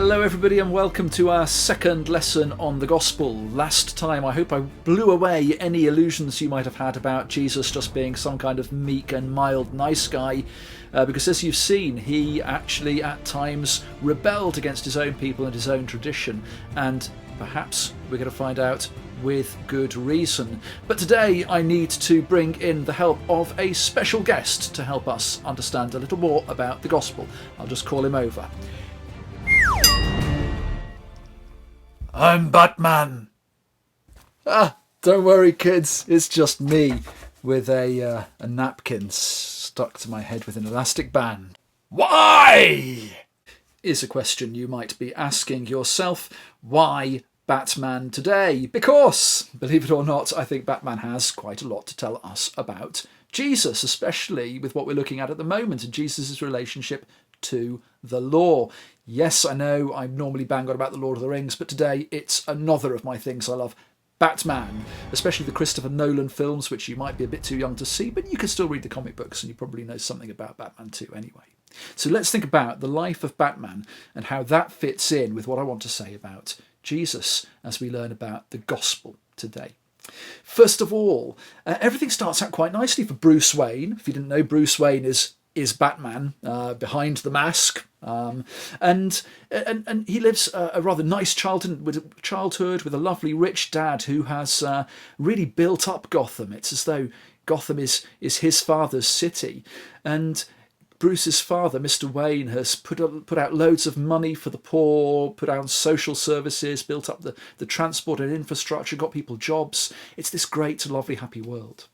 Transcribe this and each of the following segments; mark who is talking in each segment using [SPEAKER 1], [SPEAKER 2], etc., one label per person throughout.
[SPEAKER 1] Hello everybody and welcome to our second lesson on the Gospel. Last time I hope I blew away any illusions you might have had about Jesus just being some kind of meek and mild nice guy, because as you've seen, he actually at times rebelled against his own people and his own tradition, and perhaps we're going to find out with good reason. But today I need to bring in the help of a special guest to help us understand a little more about the Gospel. I'll just call him over. I'm Batman. Don't worry, kids. It's just me with a napkin stuck to my head with an elastic band. Why? Is a question you might be asking yourself. Why Batman today? Because, believe it or not, I think Batman has quite a lot to tell us about Jesus, especially with what we're looking at the moment and Jesus' relationship to the law. Yes, I know I normally bang on about the Lord of the Rings, but today it's another of my things I love. Batman, especially the Christopher Nolan films, which you might be a bit too young to see, but you can still read the comic books and you probably know something about Batman too anyway. So let's think about the life of Batman and how that fits in with what I want to say about Jesus as we learn about the Gospel today. First of all, everything starts out quite nicely for Bruce Wayne. If you didn't know, Bruce Wayne is Batman behind the mask, and he lives a rather nice childhood with a lovely rich dad who has really built up Gotham. It's as though Gotham is his father's city, and Bruce's father, Mr. Wayne, has put out loads of money for the poor, put out social services, built up the transport and infrastructure, got people jobs. It's this great, lovely, happy world.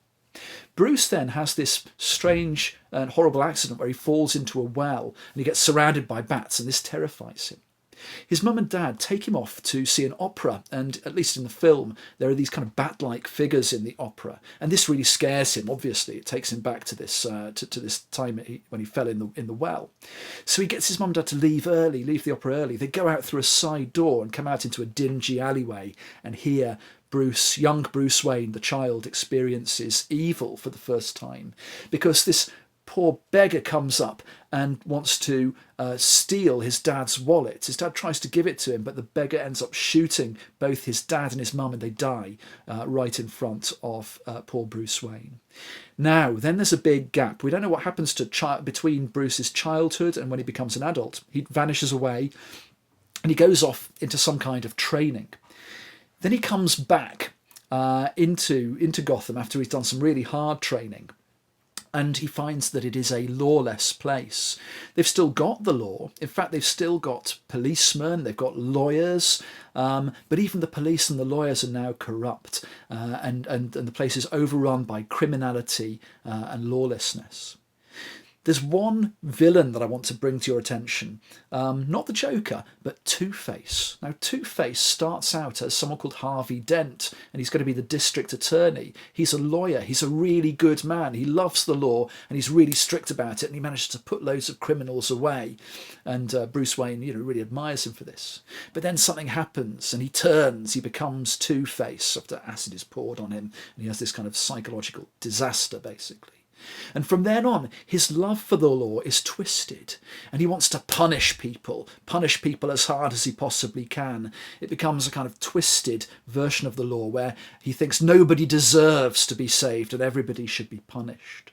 [SPEAKER 1] Bruce then has this strange and horrible accident where he falls into a well and he gets surrounded by bats, and this terrifies him. His mum and dad take him off to see an opera, and at least in the film there are these kind of bat-like figures in the opera, and this really scares him. Obviously it takes him back to this this time when he fell in the well. So he gets his mum and dad to leave the opera early. They go out through a side door and come out into a dingy alleyway, and here young Bruce Wayne, the child, experiences evil for the first time, because this poor beggar comes up and wants to steal his dad's wallet. His dad tries to give it to him, but the beggar ends up shooting both his dad and his mum, and they die right in front of poor Bruce Wayne. Now, then there's a big gap. We don't know what happens between Bruce's childhood and when he becomes an adult. He vanishes away and he goes off into some kind of training. Then he comes back into Gotham after he's done some really hard training, and he finds that it is a lawless place. They've still got the law. In fact, they've still got policemen, they've got lawyers, but even the police and the lawyers are now corrupt, and the place is overrun by criminality and lawlessness. There's one villain that I want to bring to your attention, not the Joker, but Two-Face. Now, Two-Face starts out as someone called Harvey Dent, and he's going to be the district attorney. He's a lawyer. He's a really good man. He loves the law, and he's really strict about it, and he manages to put loads of criminals away. And Bruce Wayne, really admires him for this. But then something happens, and he turns. He becomes Two-Face after acid is poured on him, and he has this kind of psychological disaster, basically. And from then on, his love for the law is twisted, and he wants to punish people as hard as he possibly can. It becomes a kind of twisted version of the law where he thinks nobody deserves to be saved and everybody should be punished.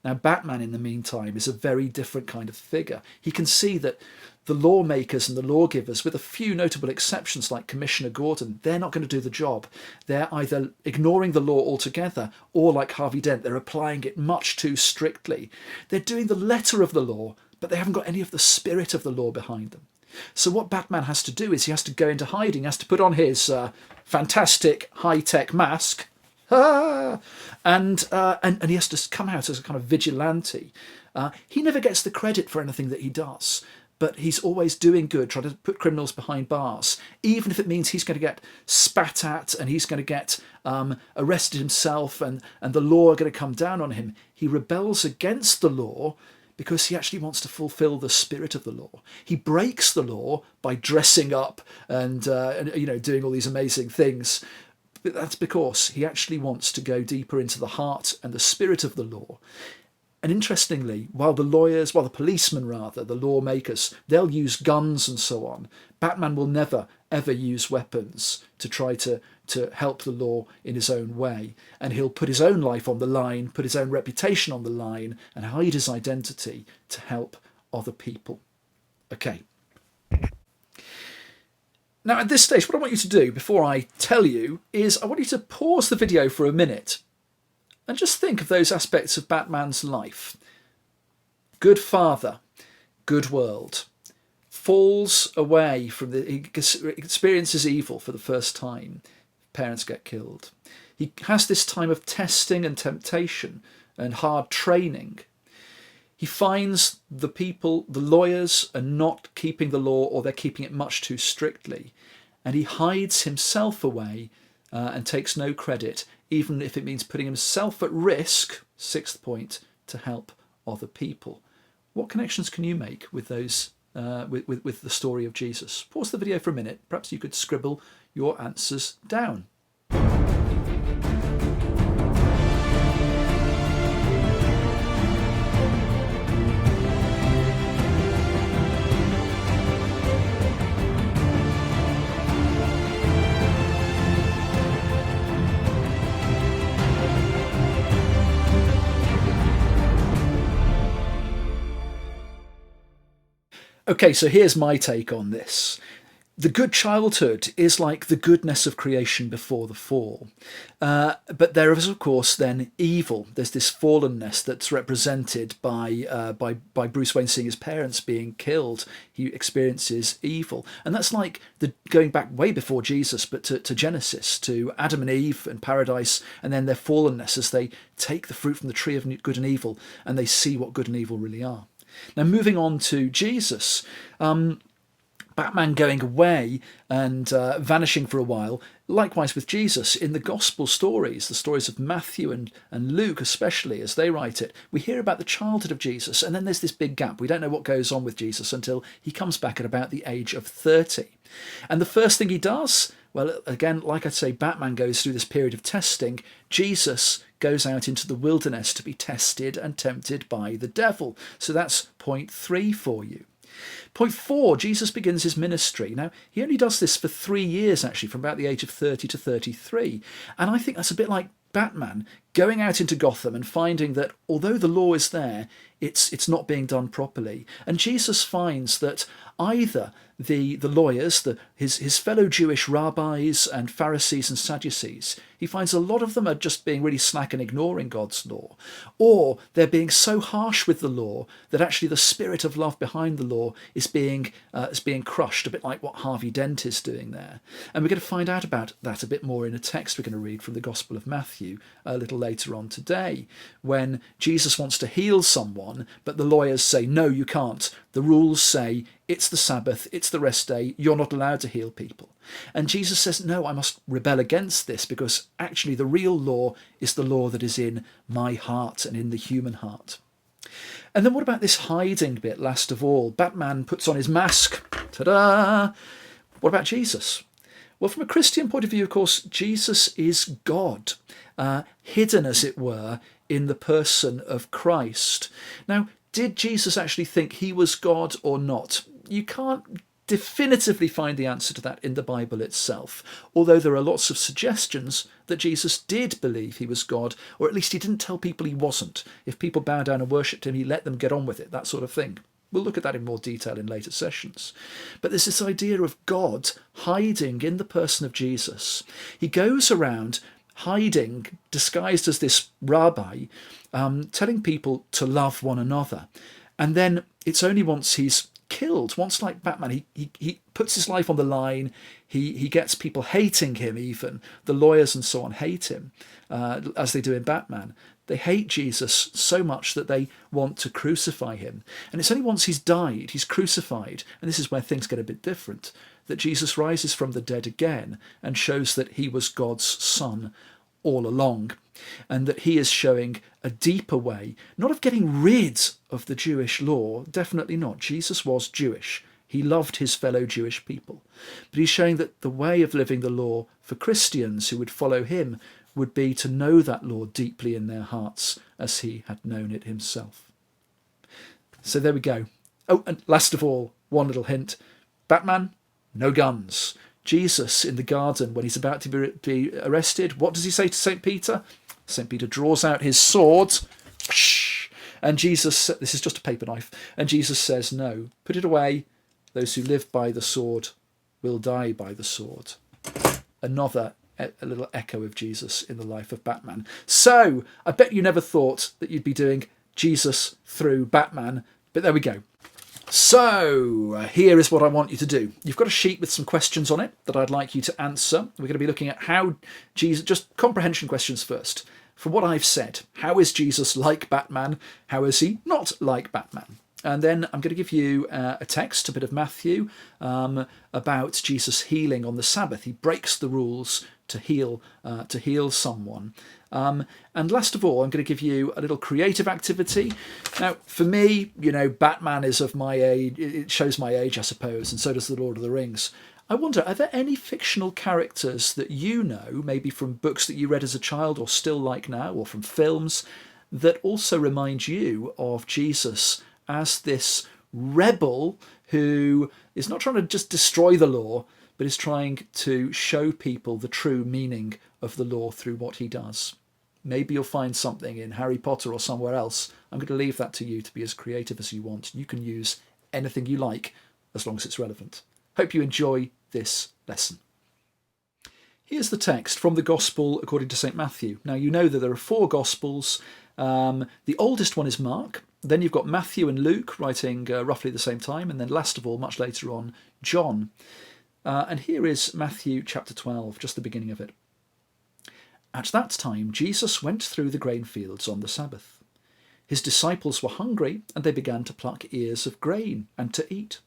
[SPEAKER 1] Now, Batman, in the meantime, is a very different kind of figure. He can see that the lawmakers and the lawgivers, with a few notable exceptions like Commissioner Gordon, they're not going to do the job. They're either ignoring the law altogether, or like Harvey Dent, they're applying it much too strictly. They're doing the letter of the law, but they haven't got any of the spirit of the law behind them. So what Batman has to do is he has to go into hiding, he has to put on his fantastic high-tech mask, and he has to come out as a kind of vigilante. He never gets the credit for anything that he does, but he's always doing good, trying to put criminals behind bars, even if it means he's going to get spat at and he's going to get arrested himself, and the law are going to come down on him. He rebels against the law because he actually wants to fulfill the spirit of the law. He breaks the law by dressing up and doing all these amazing things. But that's because he actually wants to go deeper into the heart and the spirit of the law. And interestingly, while the policemen rather, the lawmakers, they'll use guns and so on, Batman will never, ever use weapons to try to help the law in his own way. And he'll put his own life on the line, put his own reputation on the line, and hide his identity to help other people. Okay. Now, at this stage, what I want you to do before I tell you is I want you to pause the video for a minute and just think of those aspects of Batman's life. Good father, good world, falls away from he experiences evil for the first time. Parents get killed. He has this time of testing and temptation and hard training. He finds the lawyers are not keeping the law, or they're keeping it much too strictly. And he hides himself away and takes no credit, even if it means putting himself at risk, sixth point, to help other people. What connections can you make with those, with the story of Jesus? Pause the video for a minute. Perhaps you could scribble your answers down. Okay, so here's my take on this. The good childhood is like the goodness of creation before the fall. But there is, of course, then evil. There's this fallenness that's represented by Bruce Wayne seeing his parents being killed. He experiences evil. And that's like going back way before Jesus, but to Genesis, to Adam and Eve and paradise, and then their fallenness as they take the fruit from the tree of good and evil, and they see what good and evil really are. Now, moving on to Jesus, Batman going away and vanishing for a while, likewise with Jesus. In the gospel stories, the stories of Matthew and Luke especially, as they write it, we hear about the childhood of Jesus, and then there's this big gap. We don't know what goes on with Jesus until he comes back at about the age of 30. And the first thing he does, well, again, like I say, Batman goes through this period of testing. Jesus goes out into the wilderness to be tested and tempted by the devil. So that's point 3 for you. Point 4, Jesus begins his ministry. Now, he only does this for 3 years, actually, from about the age of 30 to 33. And I think that's a bit like Batman going out into Gotham and finding that although the law is there, it's not being done properly. And Jesus finds that either the lawyers, his fellow Jewish rabbis and Pharisees and Sadducees, he finds a lot of them are just being really slack and ignoring God's law, or they're being so harsh with the law that actually the spirit of love behind the law is being crushed, a bit like what Harvey Dent is doing there. And we're going to find out about that a bit more in a text we're going to read from the Gospel of Matthew a little later on today, when Jesus wants to heal someone, but the lawyers say, no, you can't. The rules say it's the Sabbath, it's the rest day, you're not allowed to heal people. And Jesus says, no, I must rebel against this, because actually the real law is the law that is in my heart and in the human heart. And then what about this hiding bit, last of all? Batman puts on his mask. Ta-da! What about Jesus? Well, from a Christian point of view, of course, Jesus is God, hidden, as it were, in the person of Christ. Now, did Jesus actually think he was God or not? You can't definitively find the answer to that in the Bible itself, although there are lots of suggestions that Jesus did believe he was God, or at least he didn't tell people he wasn't. If people bowed down and worshipped him, he let them get on with it, that sort of thing. We'll look at that in more detail in later sessions. But there's this idea of God hiding in the person of Jesus. He goes around hiding, disguised as this rabbi, telling people to love one another. And then it's only once he's killed, once, like Batman, he puts his life on the line, he gets people hating him even. The lawyers and so on hate him, as they do in Batman. They hate Jesus so much that they want to crucify him. And it's only once he's died, he's crucified, and this is where things get a bit different, that Jesus rises from the dead again and shows that he was God's son all along, and that he is showing a deeper way, not of getting rid of the Jewish law, definitely not. Jesus was Jewish. He loved his fellow Jewish people. But he's showing that the way of living the law for Christians who would follow him would be to know that law deeply in their hearts as he had known it himself. So there we go. Oh, and last of all, one little hint. Batman, no guns. Jesus in the garden, when he's about to be arrested, what does he say to St. Peter? St. Peter draws out his sword. And Jesus, this is just a paper knife, and Jesus says, no, put it away. Those who live by the sword will die by the sword. Another a little echo of Jesus in the life of Batman. So I bet you never thought that you'd be doing Jesus through Batman, but there we go. So here is what I want you to do. You've got a sheet with some questions on it that I'd like you to answer. We're going to be looking at how Jesus, just comprehension questions first. From what I've said, how is Jesus like Batman? How is he not like Batman? And then I'm going to give you a text, a bit of Matthew, about Jesus healing on the Sabbath. He breaks the rules to heal someone. And last of all, I'm going to give you a little creative activity. Now, for me, Batman is of my age. It shows my age, I suppose, and so does The Lord of the Rings. I wonder, are there any fictional characters that you know, maybe from books that you read as a child or still like now, or from films, that also remind you of Jesus as this rebel who is not trying to just destroy the law, but is trying to show people the true meaning of the law through what he does? Maybe you'll find something in Harry Potter or somewhere else. I'm going to leave that to you to be as creative as you want. You can use anything you like as long as it's relevant. Hope you enjoy this lesson. Here's the text from the Gospel according to St. Matthew. Now, you know that there are 4 Gospels. The oldest one is Mark. Then you've got Matthew and Luke writing roughly the same time. And then last of all, much later on, John. And here is Matthew chapter 12, just the beginning of it. At that time, Jesus went through the grain fields on the Sabbath. His disciples were hungry, and they began to pluck ears of grain and to eat.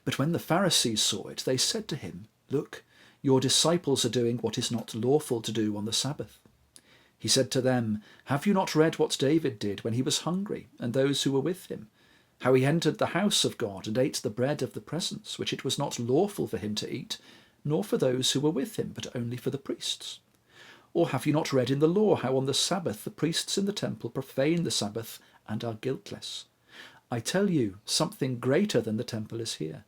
[SPEAKER 1] But when the Pharisees saw it, they said to him, "Look, your disciples are doing what is not lawful to do on the Sabbath." He said to them, "Have you not read what David did when he was hungry, and those who were with him? How he entered the house of God and ate the bread of the presence, which it was not lawful for him to eat, nor for those who were with him, but only for the priests? Or have you not read in the law how on the Sabbath the priests in the temple profane the Sabbath and are guiltless? I tell you, something greater than the temple is here.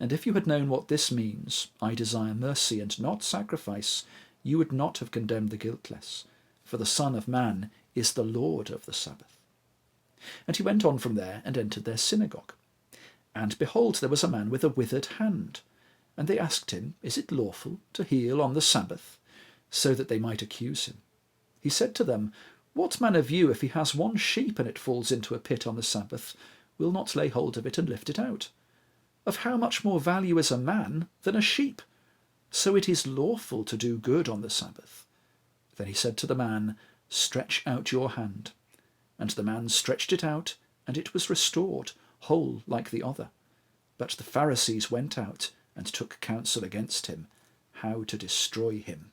[SPEAKER 1] And if you had known what this means, I desire mercy and not sacrifice, you would not have condemned the guiltless. For the Son of Man is the Lord of the Sabbath." And he went on from there and entered their synagogue. And behold, there was a man with a withered hand. And they asked him, "Is it lawful to heal on the Sabbath?" So that they might accuse him. He said to them, "What man of you, if he has one sheep and it falls into a pit on the Sabbath, will not lay hold of it and lift it out? Of how much more value is a man than a sheep? So it is lawful to do good on the Sabbath." Then he said to the man, "Stretch out your hand." And the man stretched it out, and it was restored, whole like the other. But the Pharisees went out and took counsel against him, how to destroy him.